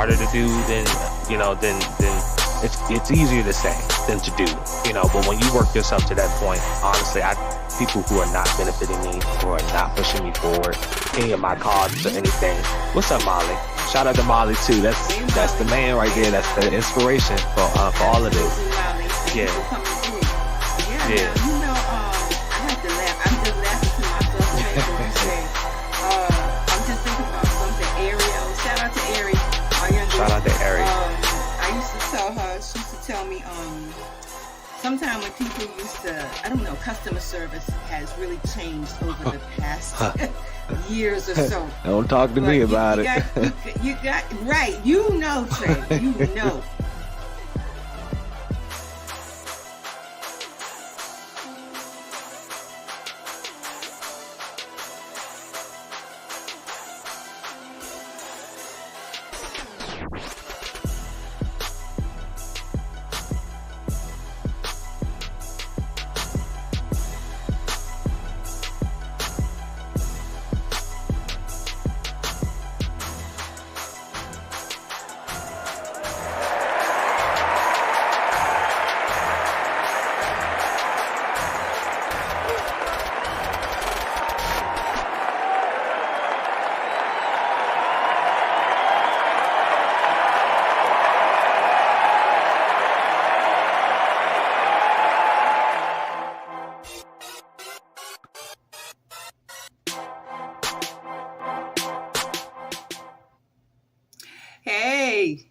harder to do than it's easier to say than to do, but when you work yourself to that point, honestly, people who are not benefiting me, who are not pushing me forward, any of my causes or anything. What's up, Molly? Shout out to Molly too. That's the man right there. That's the inspiration for all of this. Yeah. Yeah. I have to laugh. I'm just laughing to myself when you say, I'm just thinking about something. Ariel. Shout out to Ari. Shout out to Ari. I used to tell her, she used to tell me, sometimes when people used to, I don't know, customer service has really changed over the past years or so. Don't talk to me about it. You got, right. Trey. You know. Hey,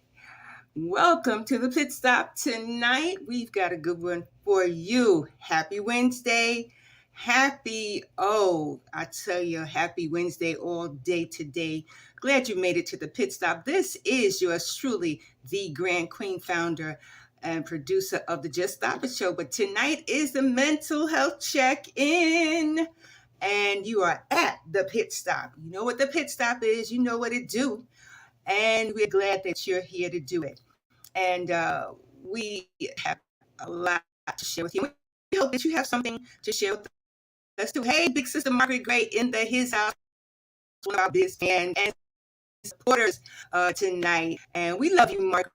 welcome to the Pit Stop. Tonight, we've got a good one for you. Happy Wednesday. Happy Wednesday all day today. Glad you made it to the Pit Stop. This is yours truly, the Grand Queen, founder and producer of the Just Stop It Show. But tonight is the mental health check-in. And you are at the Pit Stop. You know what the Pit Stop is. You know what it do. And we're glad that you're here to do it. And we have a lot to share with you. We hope that you have something to share with us too. Hey, Big Sister Margaret Gray in his house, one of our biggest fans and supporters tonight. And we love you, Margaret.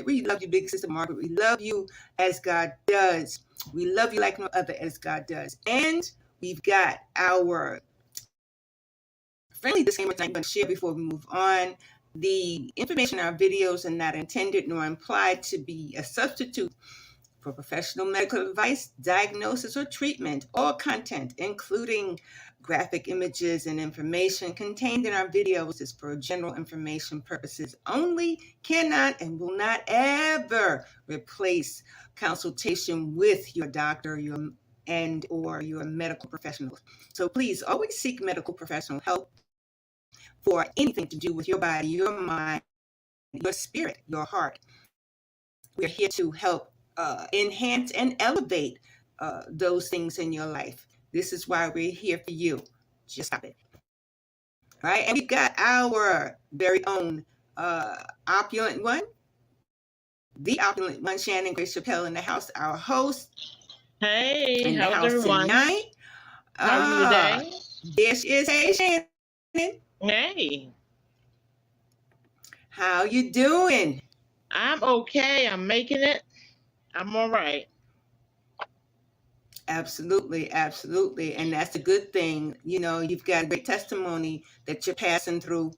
We love you, Big Sister Margaret. We love you as God does. We love you like no other as God does. And we've got our friendly disclaimer tonight I'm going to share before we move on. The information in our videos are not intended nor implied to be a substitute for professional medical advice, diagnosis, or treatment. All content, including graphic images and information contained in our videos, is for general information purposes only, cannot and will not ever replace consultation with your doctor or your medical professionals. So please always seek medical professional help for anything to do with your body, your mind, your spirit, your heart. We're here to help enhance and elevate those things in your life. This is why we're here for you. Just stop it. All right, and we've got our very own opulent one, the opulent one, Shannon Grace Chappelle in the house, our host. Hey, how's everyone? Tonight. How are you today? There she is. Hey, Shannon. Hey. How you doing? I'm okay. I'm making it. I'm all right. Absolutely. And that's a good thing. You know, you've got a great testimony that you're passing through.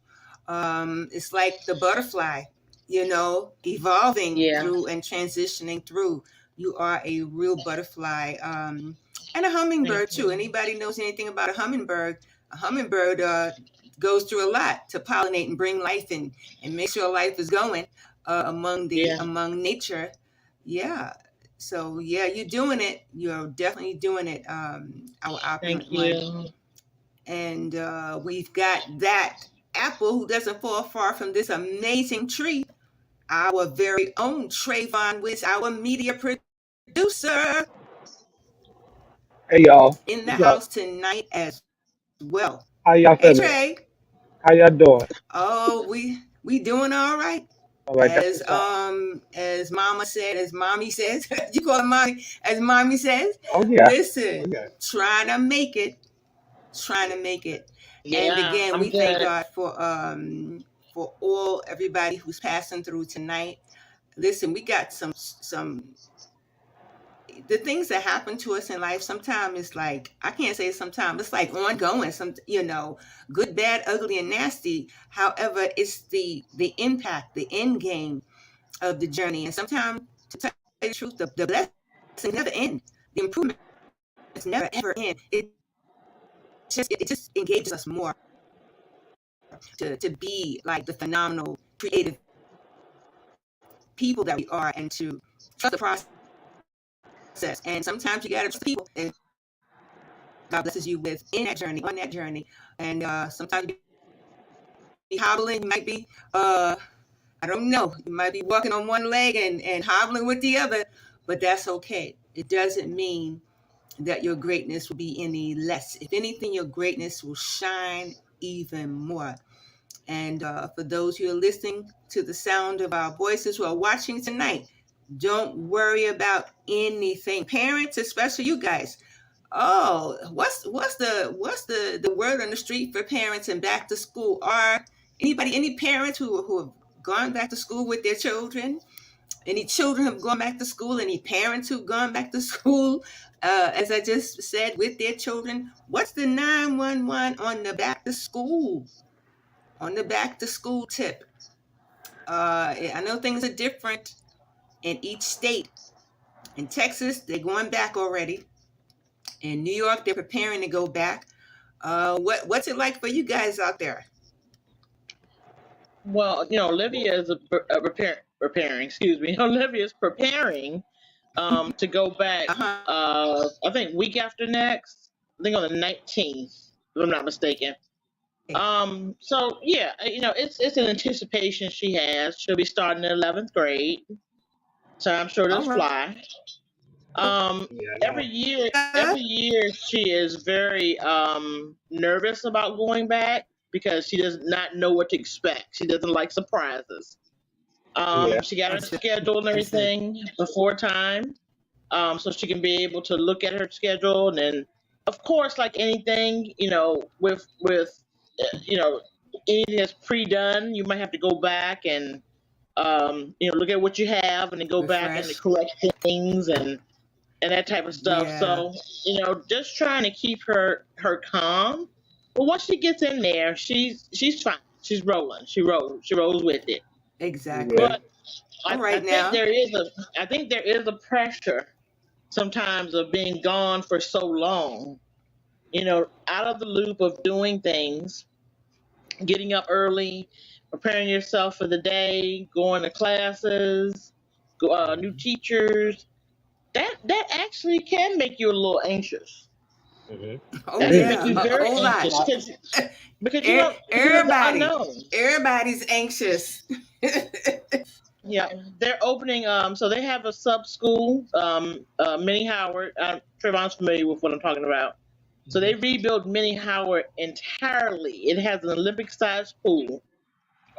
It's like the butterfly, evolving through and transitioning through. You are a real butterfly and a hummingbird too. Anybody knows anything about a hummingbird goes through a lot to pollinate and bring life in and make sure life is going among nature. Yeah. So you're doing it. You're definitely doing it. Our opulent one. And we've got that apple who doesn't fall far from this amazing tree. Our very own Trayvon Wiz, our media producer. Hey y'all. In the house tonight as well. How y'all feeling? Hey Trey. How y'all doing? Oh, we doing all right. All right. As Mama said, as Mommy says, you call her Mommy, as Mommy says. Oh yeah. Listen, trying to make it. Yeah, And again, we thank God for for everybody who's passing through tonight. Listen, we got some the things that happen to us in life. Sometimes it's like, I can't say sometimes, it's like ongoing. Some, good, bad, ugly, and nasty. However, it's the impact, the end game of the journey. And sometimes, to tell you the truth, the blessing never end. The improvements never ever end. It just engages us more to be like the phenomenal, creative people that we are, and to trust the process. And sometimes you got to trust people, and God blesses you with on that journey. And sometimes you be hobbling, you might be, I don't know, you might be walking on one leg and hobbling with the other, but that's okay. It doesn't mean that your greatness will be any less. If anything, your greatness will shine even more. And for those who are listening to the sound of our voices, who are watching tonight, don't worry about anything. Parents, especially you guys. Oh, what's the word on the street for parents and back to school? Are any parents who have gone back to school with their children? Any children have gone back to school? Any parents who've gone back to school, as I just said, with their children? What's the 911 on the back to school? On the back to school tip. I know things are different in each state. In Texas, they're going back already. In New York, they're preparing to go back. What's it like for you guys out there? Well, Olivia is preparing. Excuse me, Olivia's preparing to go back. I think week after next. I think on the 19th, if I'm not mistaken. So yeah, it's an anticipation she has. She'll be starting in 11th grade, so I'm sure it'll fly. Every year she is very nervous about going back because she does not know what to expect. She doesn't like surprises. She got her schedule and everything before time, so she can be able to look at her schedule. And then, of course, like anything, with anything that's pre-done, you might have to go back and look at what you have and then go back and correct things and that type of stuff. Yeah. So, just trying to keep her calm. But once she gets in there, she's fine. She's rolling. She rolls with it. Exactly. But I think there is a pressure sometimes of being gone for so long. Out of the loop of doing things, getting up early, preparing yourself for the day, going to classes, new teachers. That actually can make you a little anxious. Mm-hmm. Oh, That yeah. can make you very A whole lot. anxious because Everybody's anxious. Yeah, they're opening. So they have a sub school, Minnie Howard. Trayvon's familiar with what I'm talking about. So they rebuilt Minnie Howard entirely. It has an Olympic-sized pool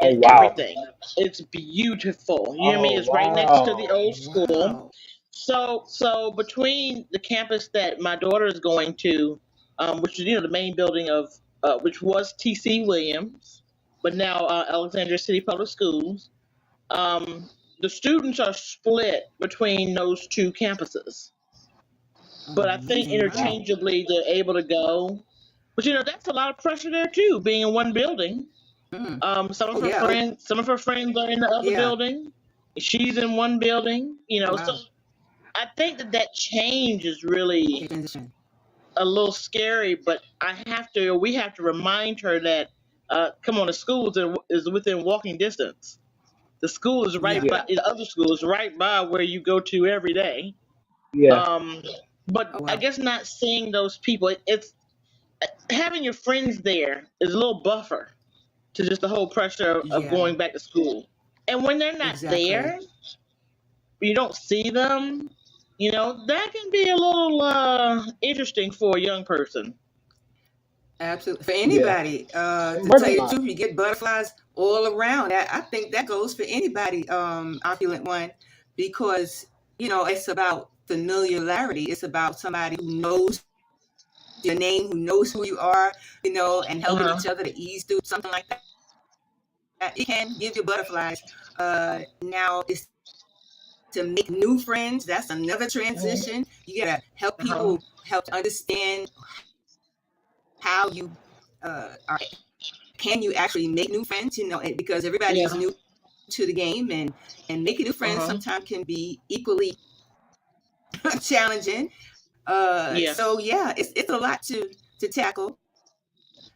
and everything. It's beautiful. You know what I mean? It's right next to the old school. Wow. So between the campus that my daughter is going to, which is the main building of which was T.C. Williams, but now Alexandria City Public Schools. The students are split between those two campuses, but I think interchangeably they're able to go. But that's a lot of pressure there too, being in one building. Some of her friends are in the other building. She's in one building. So I think that change is really a little scary. But we have to remind her that come on, the school is within walking distance. The school is right by the other school is right by where you go to every day. Yeah. But I guess not seeing those people, it's having your friends there is a little buffer to just the whole pressure of going back to school. And when they're not there, you don't see them, that can be a little interesting for a young person. Absolutely. For anybody, to tell you the truth, you get butterflies all around. I think that goes for anybody, opulent one, because, it's about familiarity. It's about somebody who knows your name, who knows who you are, and helping each other to ease through something like that. it can give you butterflies. Now it's to make new friends. That's another transition. You gotta help Uh-huh. people help understand how you are. Can you actually make new friends? Because everybody is Yeah. new to the game, and making new friends Uh-huh. sometimes can be equally challenging. So Yes. yeah, it's a lot to tackle.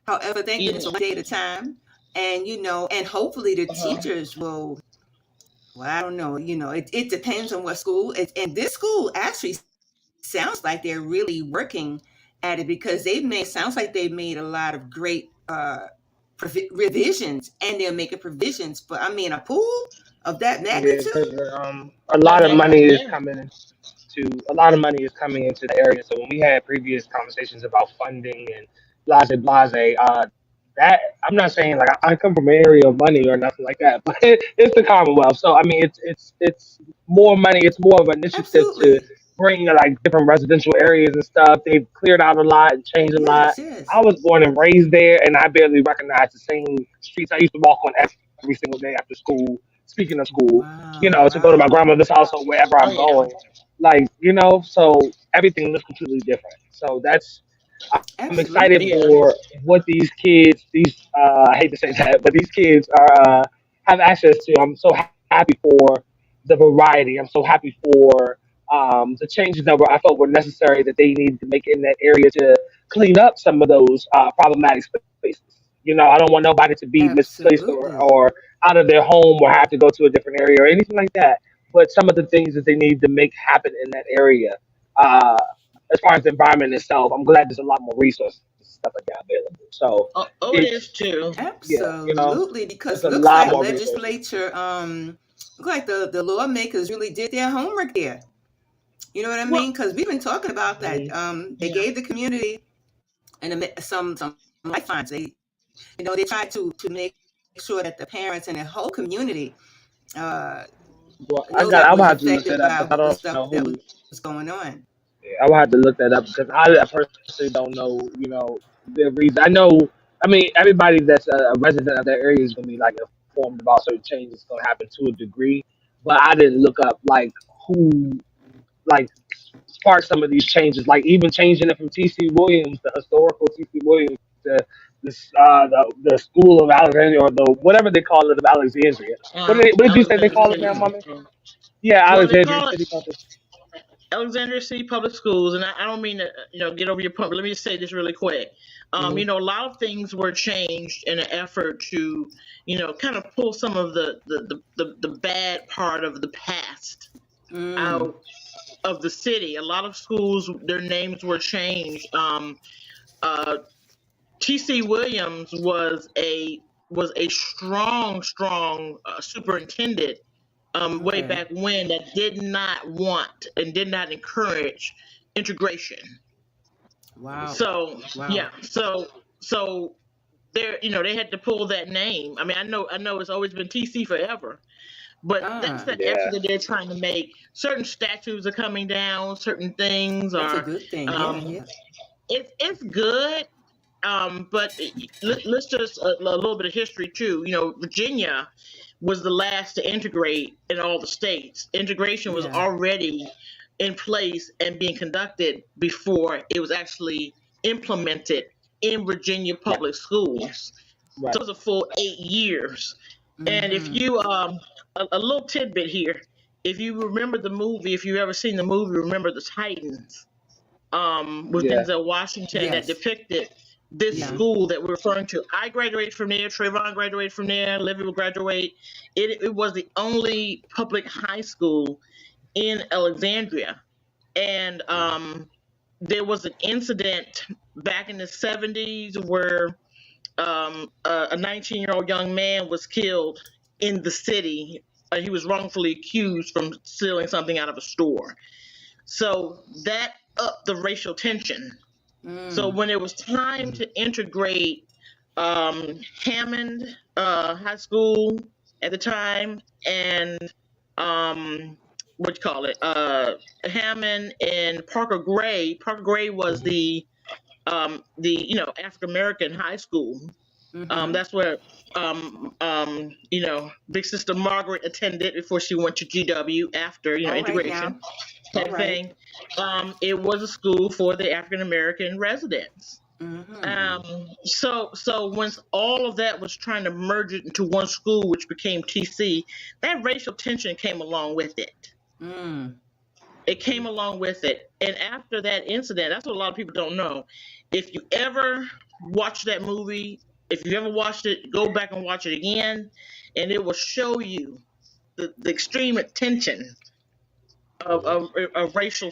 However, thank Yeah. goodness, one day at a time. And and hopefully the Uh-huh. teachers will. Well, I don't know. It depends on what school. And this school actually sounds like they're really working at it because sounds like they've made a lot of great revisions, and they're making provisions for, I mean, a pool of that Yeah, magnitude. because a lot of money is Yeah. coming to a lot of money is coming into the area. So when we had previous conversations about funding and blase, that I'm not saying like I come from an area of money or nothing like that, but it's the Commonwealth. So I mean, it's more money. It's more of an initiative to Absolutely. bring like different residential areas and stuff. They've cleared out a lot and changed a lot. Yes, yes. I was born and raised there, and I barely recognize the same streets I used to walk on every single day after school. Speaking of school, Wow, to go to my wow. grandmother's house or wherever Oh I'm yeah. going, like so everything looks completely different. So I'm excited Absolutely. Yeah. for what these kids, I hate to say that, but these kids have access to. I'm so happy for the variety. I'm so happy for the changes that I felt were necessary that they need to make in that area to clean up some of those problematic spaces. I don't want nobody to be misplaced Absolutely. or out of their home or have to go to a different area or anything like that. But some of the things that they need to make happen in that area. Uh, as far as the environment itself, I'm glad there's a lot more resources and stuff like that available. So Oh, it is it's too. yeah, Absolutely. it's Because a looks lot like more resources. legislature, look like the lawmakers really did their homework there. You know what I Well, mean? Because we've been talking about that. Mhm. They yeah. gave the community some lifelines. They tried to make sure that the parents and the whole community uh, Well, knows I that would was have to look affected that up by because I what was don't stuff know that who. was going on. Yeah, I would have to look that up because I personally don't know. The reason. I know. I mean, everybody that's a resident of that area is going to be like informed about certain changes going to happen to a degree, but I didn't look up like who like sparked some of these changes, like even changing it from T.C. Williams, the historical T.C. Williams, to the School of Alexandria or the whatever they call it of Alexandria. What did you say they Alexander call it City. now, mommy? Yeah, Well, they Alexandria call it City Public. Alexandria City Public Schools, and I don't mean to, get over your point, but let me just say this really quick. Mm-hmm. A lot of things were changed in an effort to, kind of pull some of the bad part of the past Mm, out of the city. A lot of schools, their names were changed. Uh, T.C. Williams was a strong superintendent way okay. back when that did not want and did not encourage integration. Wow. So Wow. yeah, so they had to pull that name. I mean, I know it's always been TC forever, but that's Ah, that effort Yeah, that they're trying to make. Certain statues are coming down. Certain things that's a are. good thing. Yeah, Um, yeah. it's good. But let's just a little bit of history too. Virginia was the last to integrate in all the states. Integration was Yeah. already in place and being conducted before it was actually implemented in Virginia yeah, public schools. So right. it was a full 8 years. And if Mm-hmm. you a little tidbit here, if you remember the movie, if you've ever seen the movie, remember the Titans with Yeah. Denzel Washington that Yes. depicted this Yeah. Hmm. school that we're referring to. I graduated from there. Trayvon graduated from there. Livy will graduate. It was the only public high school in Alexandria, and there was an incident back in the 70s where a 19-year-old young man was killed in the city. He was wrongfully accused from stealing something out of a store. So that upped the racial tension. So Mm. when it was time Hmm. to integrate Hammond High School at the time and what you call it, Hammond and Parker Gray. Parker Gray was Hmm. the African American high school. Mm-hmm. That's where Big Sister Margaret attended before she went to GW after All right now. integration All type right. thing. It was a school for the African American residents. Mm-hmm. So once all of that was trying to merge it into one school, which became TC, that racial tension came along with it. Mm. It came along with it. And after that incident, that's what a lot of people don't know. If you ever watch that movie, if you ever watched it, go back and watch it again, and it will show you the extreme tension of racial,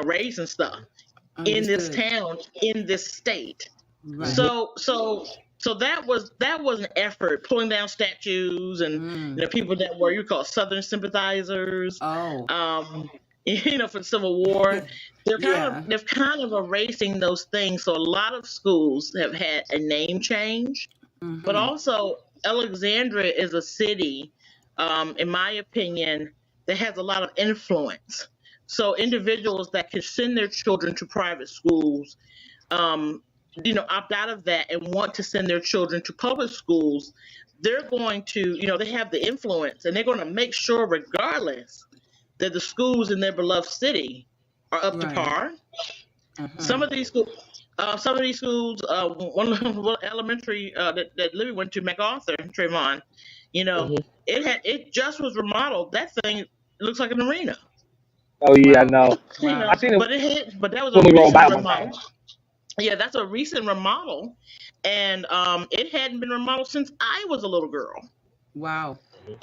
race and stuff in this Understood. town, in this state. Right. So that was an effort pulling down statues and Mm. people that were you call Southern sympathizers, Oh. um, for the Civil War. They're kind of Yeah. they're kind of erasing those things. So a lot of schools have had a name change, but Mm-hmm. also Alexandria is a city, in my opinion, that has a lot of influence. So individuals that can send their children to private schools, opt out of that and want to send their children to public schools, they're going to, they have the influence and they're going to make sure, regardless, that the schools in their beloved city are up to Right. par. Uh-huh. Some of these schools, one elementary that Libby went to, MacArthur, Trayvon, you know, Mhm. it just was remodeled. That thing looks like an arena, Oh yeah, I Wow. know. I Wow. seen it but that was a when we rolled recent by one time. remodel. Yeah, that's a recent remodel, and it hadn't been remodeled since I was a little girl. Wow.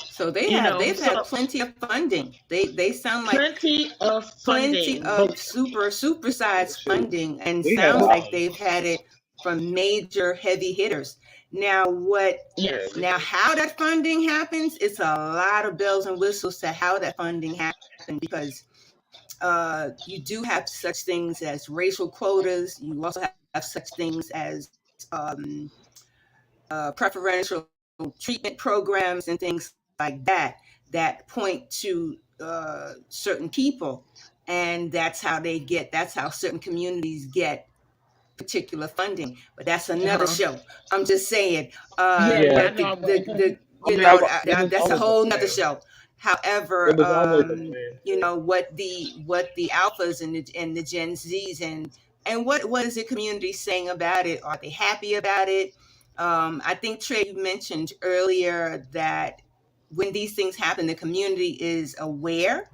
So they've had So plenty of funding. They sound like plenty of plenty funding, of but supersized Shoot, funding, and we had sounds like they've had it from major heavy hitters. Now yeah, yes, now how that funding happens, it's a lot of bells and whistles to how that funding happened, because you do have such things as racial quotas. You also have such things as um, preferential treatment programs and things like that that point to certain people, and that's how certain communities get particular funding. But that's another uh-huh. show. I'm just saying. Yeah, I But know. I mean, it was that's a always the whole nother plan. show. It However, was always the plan. what the alphas and the Gen Zs and what is the community saying about it? Are they happy about it? I think Trey, you mentioned earlier that when these things happen, the community is aware.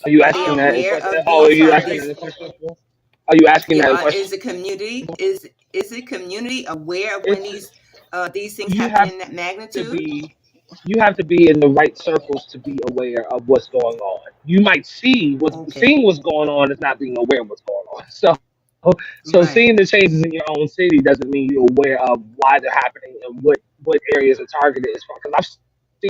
Are you Are they asking that in aware question? of Oh, are these you asking that these in question? Are you asking Yeah, that in question? is the community is the community aware of when It's these things you happen have in that to magnitude? be you have to be in the right circles to be aware of what's going on. You might see what's Okay, seeing what's going on is not being aware of what's going on. So right. seeing the changes in your own city doesn't mean you're aware of why they're happening and what areas are targeted as far. Because I've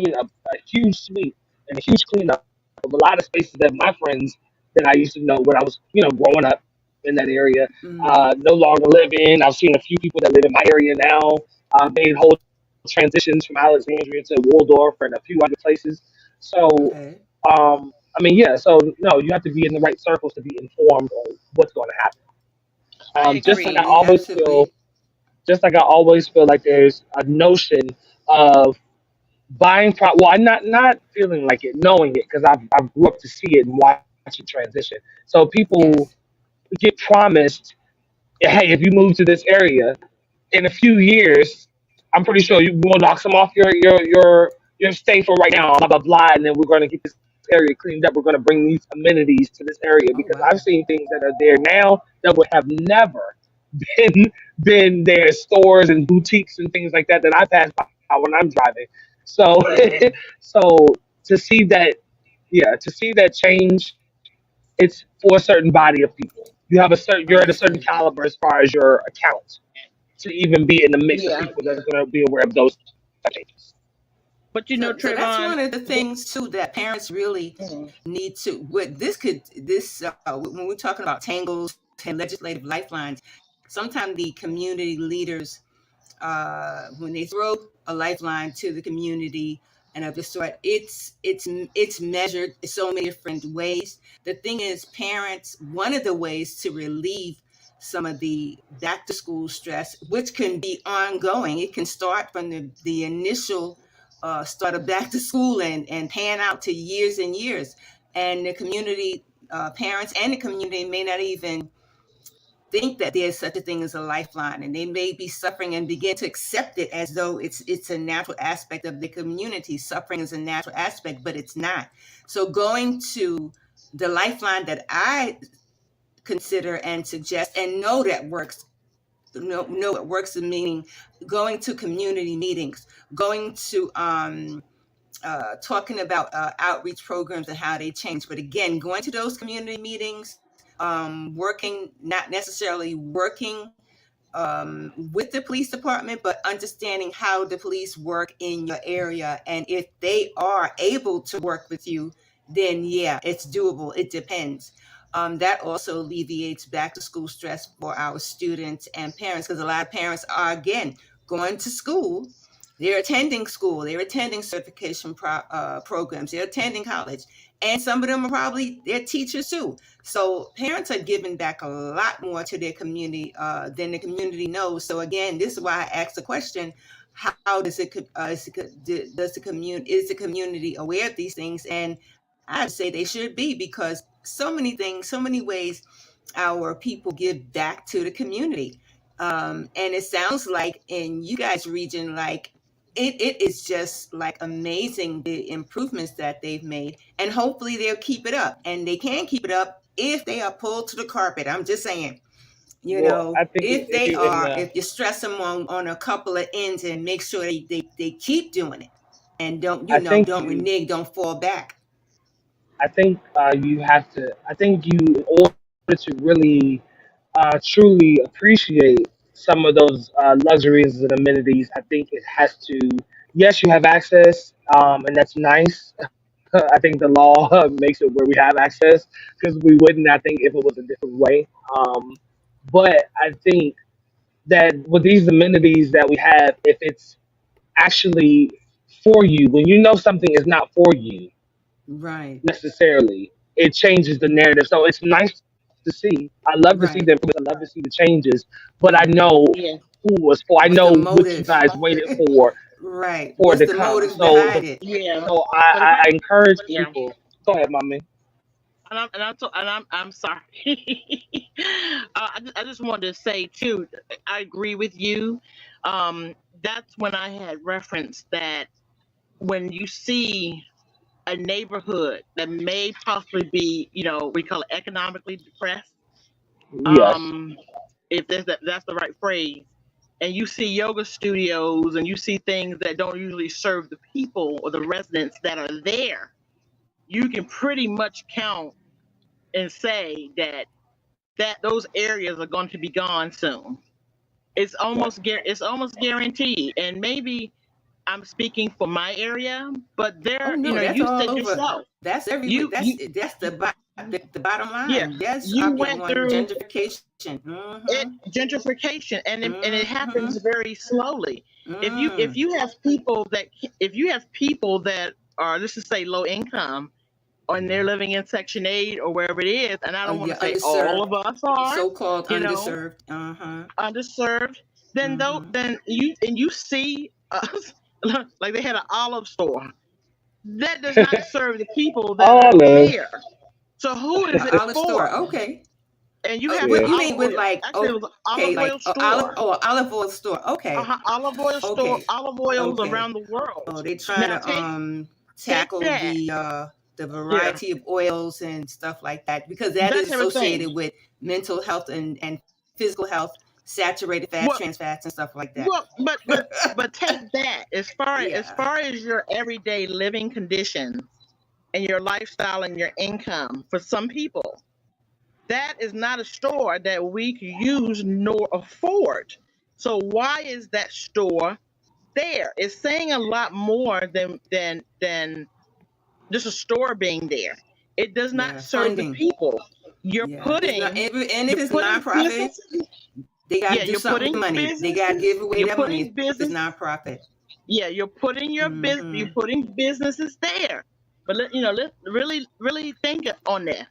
seen a huge sweep and a huge cleanup of a lot of spaces that my friends that I used to know when I was growing up in that area Mm, no longer live in. I've seen a few people that live in my area now made whole transitions from Alexandria to Waldorf and a few other places. So, okay, I mean, yeah. So, no, you have to be in the right circles to be informed on what's going to happen. I Just like agree. absolutely. just like I always feel like there's a notion of well, I'm not feeling like it, knowing it, because I've grew up to see it and watch it transition. So people Yes. get promised, hey, if you move to this area, in a few years, I'm pretty sure you will knock some off your stay for right now, blah blah blah, and then we're going to get this area cleaned up. We're going to bring these amenities to this area Oh because I've wow. seen things that are there now that would have never been been there, stores and boutiques and things like that I pass by when I'm driving. So Mm, so to see that, yeah, to see that change, it's for a certain body of people. You're at a certain understood. caliber as far as your account to even be in the mix of Yeah, people that are going to be aware of those changes. but So that's Trayvon. one of the things too that parents really Mhm. need to. What this when we're talking about tangles and legislative lifelines, sometimes the community leaders, when they throw a lifeline to the community and of the sort, it's measured in so many different ways. The thing is, parents, one of the ways to relieve some of the back to school stress, which can be ongoing. It can start from the initial start of back to school and pan out to years and years. And the community, parents and the community may not even think that there's such a thing as a lifeline, and they may be suffering and begin to accept it as though it's a natural aspect of the community. Suffering is a natural aspect, but it's not. So going to the lifeline that I consider and suggest and know that works, know it works, meaning going to community meetings, going to talking about outreach programs and how they change. But again, going to those community meetings, working, not necessarily working with the police department, but understanding how the police work in your area. And if they are able to work with you, then yeah, it's doable. It depends. That also alleviates back to school stress for our students and parents, because a lot of parents are, again, going to school. They're attending school, they're attending certification programs, they're attending college, and some of them are probably their teachers too. So parents are giving back a lot more to their community than the community knows. So again, this is why I asked the question: how does does the community aware of these things? And I'd say they should be, because so many things, so many ways our people give back to the community. And it sounds like in you guys' region, like it is just like amazing the improvements that they've made, and hopefully they'll keep it up. And they can keep it up if they are pulled to the carpet. I'm just saying, Well, I think if if they you in are, if you stress them on a couple of ends and make sure they keep doing it and don't, I think don't you renege, don't fall back. I think you have to. I think you, in order to really truly appreciate some of those luxuries and amenities, I think it has to. Yes, you have access, and that's nice. I think the law makes it where we have access, because we wouldn't, I think, if it was a different way. Um, but I think that with these amenities that we have, if it's actually for you, when you know something is not for you Right, necessarily, it changes the narrative. So it's nice to see. I love to see right, the improvements. I love to see the changes. But I right. know Yeah. who was for. I What's the know what you motive? guys waited Right. for What's to the come. motive So behind the it? Yeah. so But if I encourage yeah. people. Go ahead, mommy. I'm sorry. I just wanted to say too. I agree with you. That's when I had referenced that when you see a neighborhood that may possibly be, we call it economically depressed. Yes. Um, if that's the right phrase, and you see yoga studios and you see things that don't usually serve the people or the residents that are there, you can pretty much count and say that those areas are going to be gone soon. Right. It's almost guaranteed. And maybe I'm speaking for my area, but Oh there, no, that's you all said over. yourself, That's everywhere. you you That's the bottom yeah, line. Yes, you your went one through gentrification. it, Mm-hmm. gentrification, and it Mm-hmm. happens very slowly. If you if Mm. you have people that if you have people that are, let's just say, low income, and they're living in Section 8 or wherever it is, and I don't want Yeah, to say all underserved, of us are, so-called you know, underserved. Uh-huh. underserved, Mm-hmm. then you see us like they had an olive store that does not serve the people that are Olive. there. So who is it Olive store. for? Okay. And you have What Yeah. you olive mean with oil. like, Actually, it was an okay, olive like oil store. olive oil store. Okay. Olive oil store, Okay. olive oils Okay. around the world. Oh, they trying Now to take tackle that. the Yeah, variety of oils and stuff like that, because that is that type of thing. associated with mental health and physical health, saturated fat, Well, trans fats, and stuff like that. well, but take that as Yeah. far as your everyday living conditions and your lifestyle and your income. For some people, that is not a store that we can use nor afford. So why is that store there? It's saying a lot more than just a store being there. It does not Yeah. serve the Funding. people. You're Yeah. It's not, putting and if you're it's putting nonprofit, businesses. they got to Yeah, do something with the money. They got to give away you're that money if putting it's business. nonprofit. Yeah, you're Mm-hmm. putting businesses there. But let's really think on this.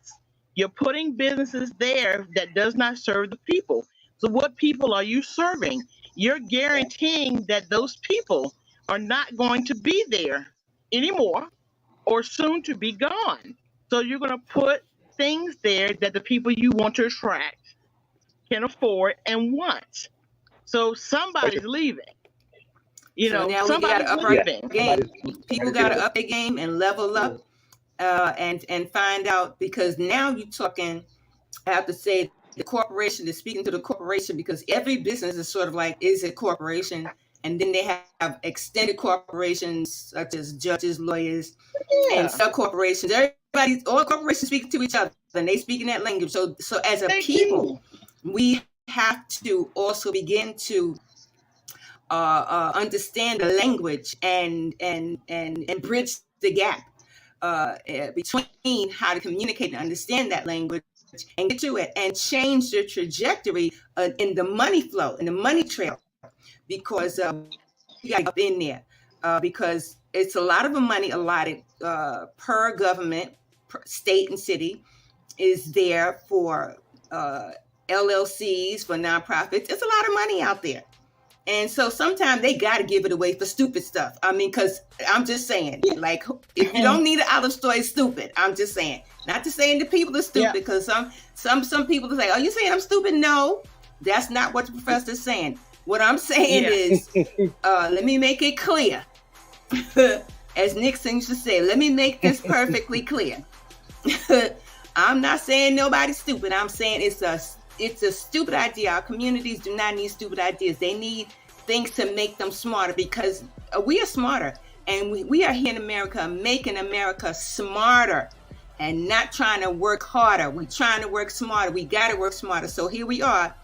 You're putting businesses there that does not serve the people. So what people are you serving? You're guaranteeing that those people are not going to be there anymore or soon to be gone. So you're going to put things there that the people you want to attract can afford and want. So somebody's leaving. So now we got to Somebody's up our Yeah, leaving. game. People somebody's got to leaving. up their game and level Yeah. up, and find out, because now you're talking. I have to say the corporation is speaking to the corporation, because every business is sort of like is a corporation, and then they have extended corporations such as judges, lawyers, and Yeah, sub corporations. Everybody, all corporations speak to each other, and they speak in that language. So as a they people, do. we have to also begin to understand the language and bridge the gap between how to communicate and understand that language and get to it and change the trajectory in the money flow, in the money trail, because we got up in there, because it's a lot of the money allotted per government, per state and city, is there for LLCs, for nonprofits. It's a lot of money out there. And so sometimes they got to give it away for stupid stuff. I mean, because I'm just saying, like, if you don't need an olive store, it's stupid. I'm just saying, not to saying the people are stupid, Yeah. because some people say, "Are you saying I'm stupid?" No, that's not what the professor's saying. What I'm saying Yeah. is, let me make it clear. As Nixon used to say, let me make this perfectly clear. I'm not saying nobody's stupid. I'm saying it's a stupid idea. Our communities do not need stupid ideas. They need things to make them smarter, because we are smarter, and we are here in America making America smarter and not trying to work harder. We're trying to work smarter. We got to work smarter. So here we are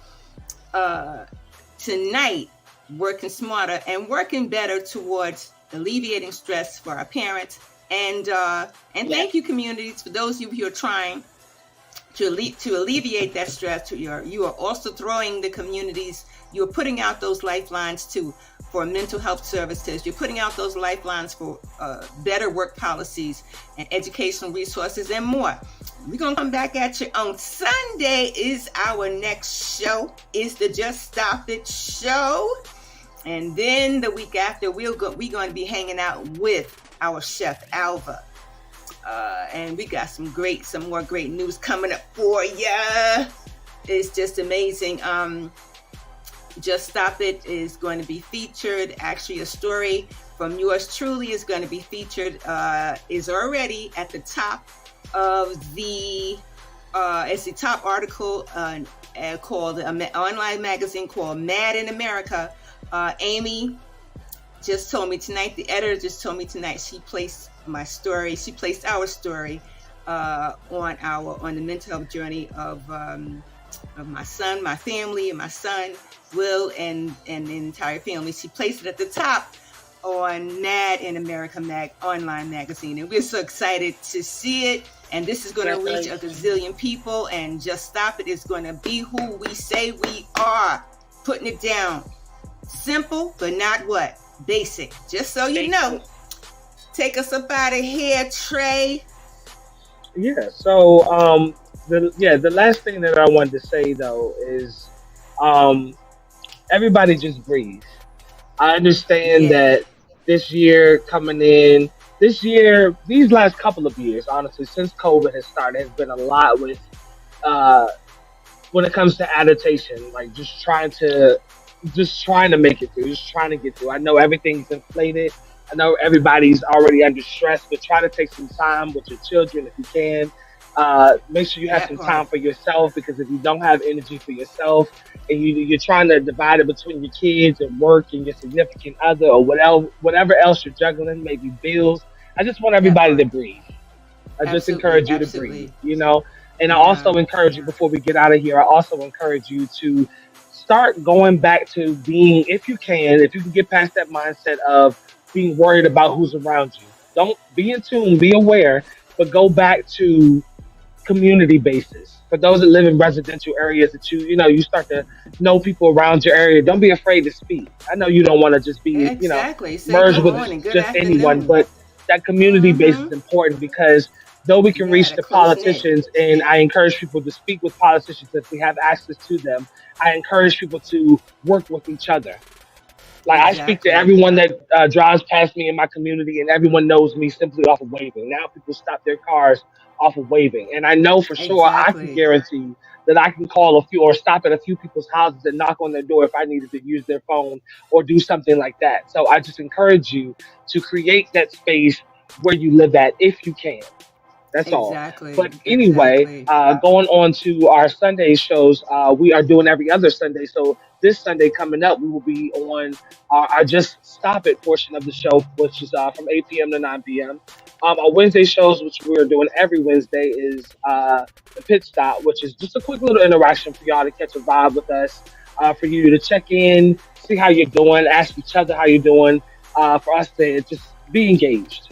tonight, working smarter and working better towards alleviating stress for our parents. And thank you, communities, for those of you who are trying to alleviate that stress. You are also throwing the communities. You are putting out those lifelines for mental health services. You're putting out those lifelines for better work policies and educational resources and more. We're gonna come back at you on Sunday. Is our next show? Is the Just Stop It show? And then the week after, we're going to be hanging out with our chef Alva. And we got some more great news coming up for you. It's just amazing. Just Stop It is going to be featured. Actually, a story from yours truly is going to be featured. Is already at the top of it's the top article called an online magazine called Mad in America. Amy just told me tonight, the editor just told me tonight, she placed our story on the mental health journey of my son, my family, and my son Will, and the entire family. She placed it at the top on Mad in America online magazine, and we're so excited to see it. And this is going to reach a gazillion people, and Just Stop It is going to be who we say we are, putting it down. Simple, but not what? Basic. Just so you know. Take us up out of here, Trey. Yeah. So the last thing that I wanted to say though is everybody just breathe. I understand that this year coming in, these last couple of years, honestly, since COVID has started, has been a lot with when it comes to adaptation, like just trying to make it through, just trying to get through. I know everything's inflated. I know everybody's already under stress, but try to take some time with your children if you can. Make sure you have some time for yourself, because if you don't have energy for yourself and you're trying to divide it between your kids and work and your significant other or whatever else you're juggling, maybe bills, I just want everybody to breathe. I just encourage you to breathe, And I also encourage you, before we get out of here, I also encourage you to start going back to being, if you can get past that mindset of being worried about who's around you. Don't be in tune, be aware, but go back to community basis. For those that live in residential areas that you start to know people around your area, don't be afraid to speak. I know you don't want to just be, merged with just anyone, but that community base is important, because though we can Yeah, reach the the close knit. politicians, and I encourage people to speak with politicians if we have access to them. I encourage people to work with each other. Like I speak to Exactly. everyone that drives past me in my community, and everyone knows me simply off of waving. Now people stop their cars off of waving, and I know for sure I can Exactly. guarantee that I can call a few or stop at a few people's houses and knock on their door if I needed to use their phone or do something like that. So I just encourage you to create that space where you live at if you can. That's all. Exactly. But anyway, Exactly. going on to our Sunday shows, we are doing every other Sunday. So this Sunday coming up, we will be on our Just Stop It portion of the show, which is from 8 p.m. to 9 p.m. Our Wednesday shows, which we are doing every Wednesday, is the Pit Stop, which is just a quick little interaction for y'all to catch a vibe with us, for you to check in, see how you're doing, ask each other how you're doing, for us to just be engaged.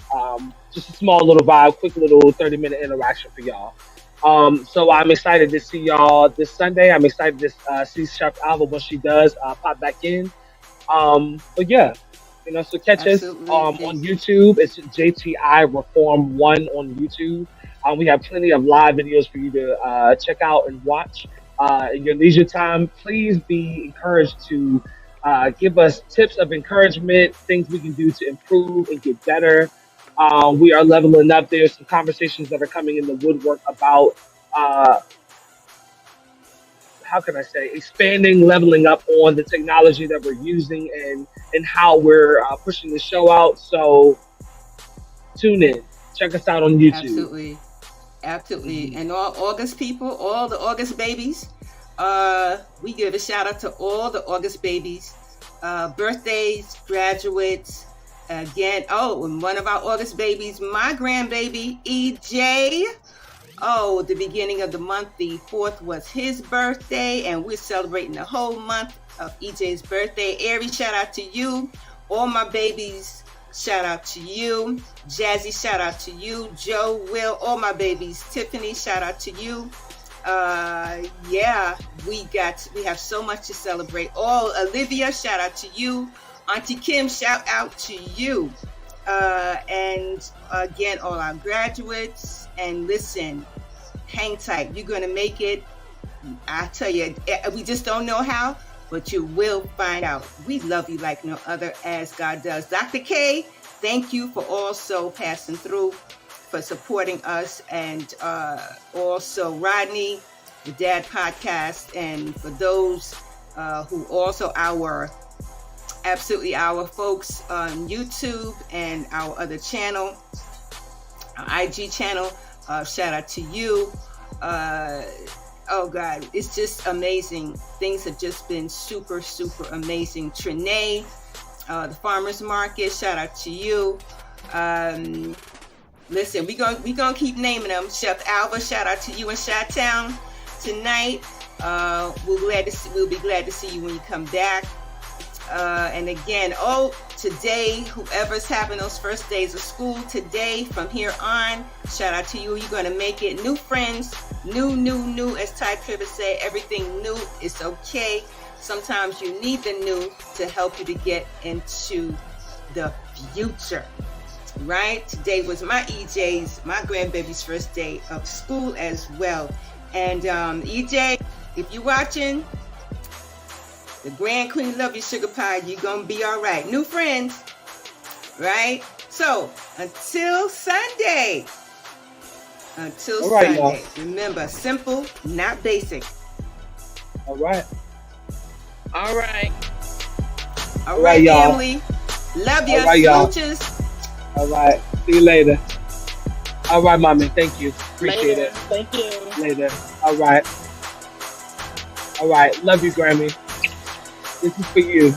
Just a small little vibe, quick little 30-minute interaction for y'all. So I'm excited to see y'all this Sunday. I'm excited to see Chef Alva when she does pop back in. But yeah, so catch us Absolutely. on YouTube. It's JTI Reform 1 on YouTube. We have plenty of live videos for you to check out and watch in your leisure time. Please be encouraged to give us tips of encouragement, things we can do to improve and get better. We are leveling up. There's some conversations that are coming in the woodwork about uh, how can I say, expanding, leveling up on the technology that we're using and how we're pushing the show out. So tune in, check us out on YouTube. Absolutely. Absolutely. Mhm. And all August people, all the August babies, we give a shout out to all the August babies, birthdays, graduates. Again, oh, and one of our August babies, my grandbaby, EJ. Oh, the beginning of the month, the 4th was his birthday, and we're celebrating the whole month of EJ's birthday. Ari, shout out to you. All my babies, shout out to you. Jazzy, shout out to you. Joe, Will, all my babies. Tiffany, shout out to you. Yeah, we have so much to celebrate. All Olivia, shout out to you. Auntie Kim, shout out to you. And again, all our graduates. And listen, hang tight. You're going to make it. I tell you, we just don't know how, but you will find out. We love you like no other, as God does. Dr. K, thank you for also passing through, for supporting us. And also Rodney, the Dad Podcast. And for those who also absolutely our folks on YouTube and our other channel, our IG channel, shout out to you. Oh God, it's just amazing. Things have just been super, super amazing. Trinae, the farmers market, shout out to you. Listen, we gonna keep naming them. Chef Alva, shout out to you in Chi-Town tonight. We'll be glad to see you when you come back. And again, today, whoever's having those first days of school today, from here on, shout out to you. You're going to make it. New friends, new, as Ty Tribbett said, everything new is okay. Sometimes you need the new to help you to get into the future, right? Today was my grandbaby's first day of school as well. And EJ, if you're watching, the Grand Queen love you, sugar pie. You're going to be all right. New friends, right? So, until Sunday. All right, y'all. Remember, simple, not basic. All right. All right. All right, y'all. family. Love you. All right, y'all. Smooches. All right. See you later. All right, mommy. Thank you. Appreciate Later. it. Thank you. Later. All right. All right. Love you, Grammy. This is for you.